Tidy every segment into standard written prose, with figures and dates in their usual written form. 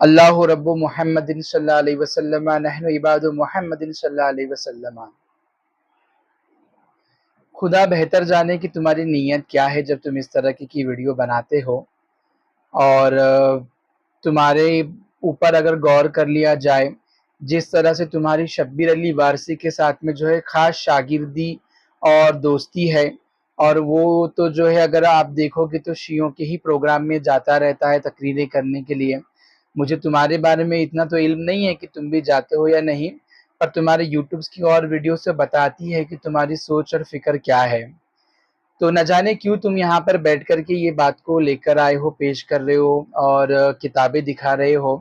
اللہ رب محمد صلی اللہ علیہ وسلم نحن عباد محمد صلی اللہ علیہ وسلم۔ خدا بہتر جانے کہ تمہاری نیت کیا ہے جب تم اس طرح کی ویڈیو بناتے ہو، اور تمہارے اوپر اگر غور کر لیا جائے جس طرح سے تمہاری شبیر علی وارثی کے ساتھ میں جو ہے خاص شاگردی اور دوستی ہے، اور وہ تو جو ہے اگر آپ دیکھو گے تو شیعوں کے ہی پروگرام میں جاتا رہتا ہے تقریریں کرنے کے لیے۔ مجھے تمہارے بارے میں اتنا تو علم نہیں ہے کہ تم بھی جاتے ہو یا نہیں، پر تمہارے یوٹیوبز کی اور ویڈیو سے بتاتی ہے کہ تمہاری سوچ اور فکر کیا ہے۔ تو نہ جانے کیوں تم یہاں پر بیٹھ کر کے یہ بات کو لے کر آئے ہو، پیش کر رہے ہو اور کتابیں دکھا رہے ہو۔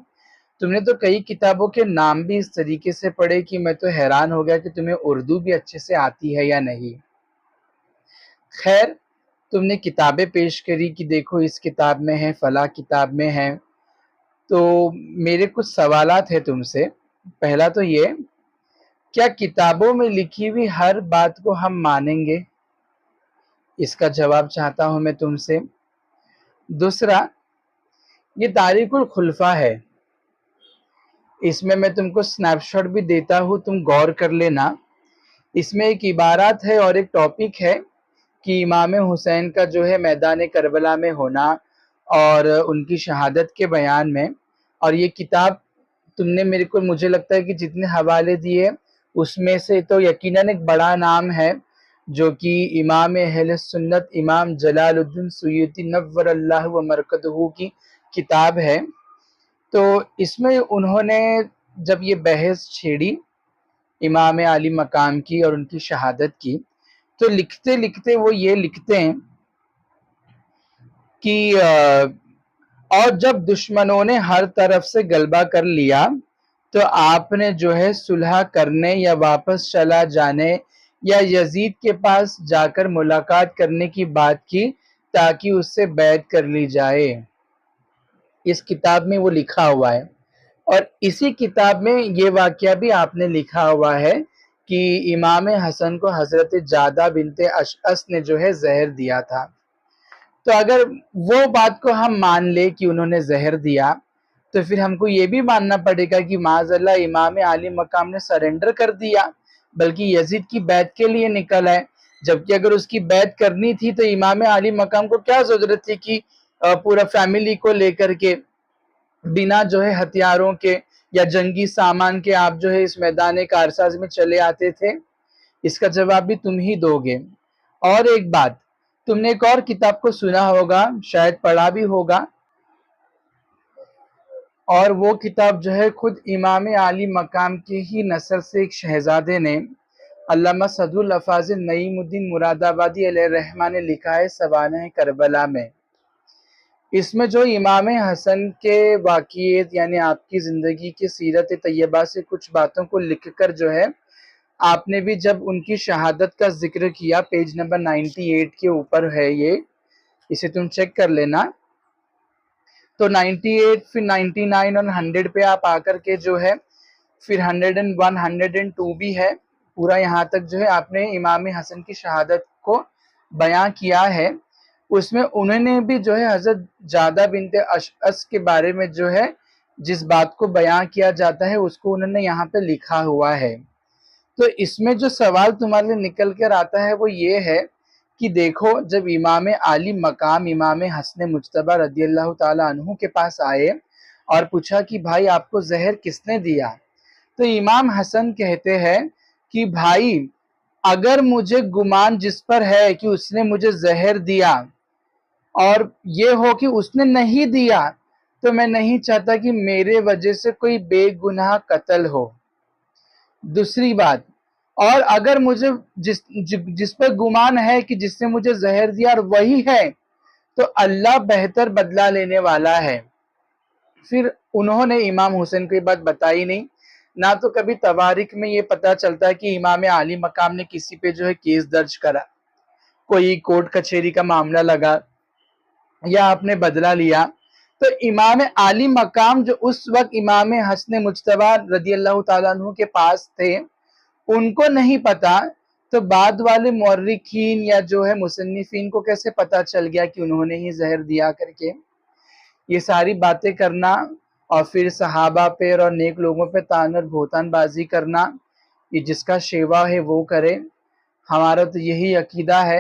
تم نے تو کئی کتابوں کے نام بھی اس طریقے سے پڑھے کہ میں تو حیران ہو گیا کہ تمہیں اردو بھی اچھے سے آتی ہے یا نہیں۔ خیر، تم نے کتابیں پیش کری کہ دیکھو اس کتاب میں ہے، فلاں کتاب میں ہے، تو میرے کچھ سوالات ہیں تم سے۔ پہلا تو یہ، کیا کتابوں میں لکھی ہوئی ہر بات کو ہم مانیں گے؟ اس کا جواب چاہتا ہوں میں تم سے۔ دوسرا، یہ تاریخ الخلفاء ہے، اس میں تم کو سنیپ شاٹ بھی دیتا ہوں، تم غور کر لینا۔ اس میں ایک عبارات ہے اور ایک ٹاپک ہے کہ امام حسین کا جو ہے میدان کربلا میں ہونا اور ان کی شہادت کے بیان میں، اور یہ کتاب تم نے مجھے لگتا ہے کہ جتنے حوالے دیے اس میں سے تو یقیناً ایک بڑا نام ہے جو کہ امام اہل سنت امام جلال الدین سیوطی نور اللہ و مرکزہ کی کتاب ہے۔ تو اس میں انہوں نے جب یہ بحث چھیڑی امام علی مقام کی اور ان کی شہادت کی، تو لکھتے لکھتے وہ یہ لکھتے ہیں کہ اور جب دشمنوں نے ہر طرف سے غلبہ کر لیا تو آپ نے جو ہے صلح کرنے یا واپس چلا جانے یا یزید کے پاس جا کر ملاقات کرنے کی بات کی تاکہ اس سے بیعت کر لی جائے۔ اس کتاب میں وہ لکھا ہوا ہے، اور اسی کتاب میں یہ واقعہ بھی آپ نے لکھا ہوا ہے کہ امام حسن کو حضرت جادہ بنت اشعث نے جو ہے زہر دیا تھا۔ تو اگر وہ بات کو ہم مان لے کہ انہوں نے زہر دیا، تو پھر ہم کو یہ بھی ماننا پڑے گا کہ معاذ اللہ امام علی مقام نے سرنڈر کر دیا بلکہ یزید کی بیعت کے لیے نکل آئے، جبکہ اگر اس کی بیعت کرنی تھی تو امام علی مقام کو کیا ضرورت تھی کہ پورا فیملی کو لے کر کے بنا جو ہے ہتھیاروں کے یا جنگی سامان کے آپ جو ہے اس میدان کارساز میں چلے آتے تھے؟ اس کا جواب بھی تم ہی دو گے۔ اور ایک بات، تم نے ایک اور کتاب کو سنا ہوگا، شاید پڑھا بھی ہوگا، اور وہ کتاب جو ہے خود امام علی مقام کے ہی نسل سے ایک شہزادے نے، علامہ سعد الافاضل نعیم الدین مراد آبادی علیہ الرحمہ نے لکھا ہے سوانح کربلا میں۔ اس میں جو امام حسن کے واقعات یعنی آپ کی زندگی کی سیرت طیبہ سے کچھ باتوں کو لکھ کر جو ہے آپ نے بھی جب ان کی شہادت کا ذکر کیا، پیج نمبر 98 کے اوپر ہے یہ، اسے تم چیک کر لینا۔ تو 98 پھر 99 اور 100 پہ آپ آ کر کے جو ہے پھر 101 102 بھی ہے، پورا یہاں تک جو ہے آپ نے امام حسن کی شہادت کو بیان کیا ہے۔ اس میں انہوں نے بھی جو ہے حضرت جادہ بنت اشعث کے بارے میں جو ہے جس بات کو بیان کیا جاتا ہے اس کو انہوں نے یہاں پہ لکھا ہوا ہے۔ تو اس میں جو سوال تمہارے لیے نکل کر آتا ہے وہ یہ ہے کہ دیکھو، جب امام علی مقام امام حسن مجتبی رضی اللہ تعالیٰ عنہ کے پاس آئے اور پوچھا کہ بھائی آپ کو زہر کس نے دیا، تو امام حسن کہتے ہیں کہ بھائی اگر مجھے گمان جس پر ہے کہ اس نے مجھے زہر دیا اور یہ ہو کہ اس نے نہیں دیا، تو میں نہیں چاہتا کہ میرے وجہ سے کوئی بے گناہ قتل ہو۔ دوسری بات، اور اگر مجھے جس پر گمان ہے کہ جس نے مجھے زہر دیا اور وہی ہے، تو اللہ بہتر بدلہ لینے والا ہے۔ پھر انہوں نے امام حسین کو یہ بات بتائی نہیں، نہ تو کبھی تواریخ میں یہ پتا چلتا ہے کہ امام علی مقام نے کسی پہ جو ہے کیس درج کرا، کوئی کورٹ کچہری کا معاملہ لگا یا آپ نے بدلہ لیا۔ تو امام علی مقام جو اس وقت امام حسن مجتبی رضی اللہ تعالیٰ عنہ کے پاس تھے ان کو نہیں پتا، تو بعد والے مورخین یا جو ہے مصنفین کو کیسے پتا چل گیا کہ انہوں نے ہی زہر دیا کر کے؟ یہ ساری باتیں کرنا اور پھر صحابہ پہ اور نیک لوگوں پہ تان اور بہتان بازی کرنا، یہ جس کا شیوا ہے وہ کرے۔ ہمارا تو یہی عقیدہ ہے،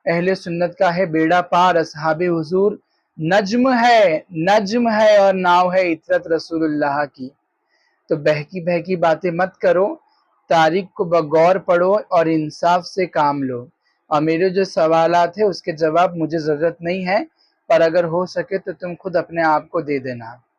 اہل سنت کا ہے بیڑا پار، اصحاب حضور نجم ہے اور ناؤ ہے عطرت رسول اللہ کی۔ تو بہکی باتیں مت کرو، تاریخ کو بغور پڑھو اور انصاف سے کام لو۔ اور میرے جو سوالات ہیں اس کے جواب مجھے ضرورت نہیں ہے، پر اگر ہو سکے تو تم خود اپنے آپ کو دے دینا۔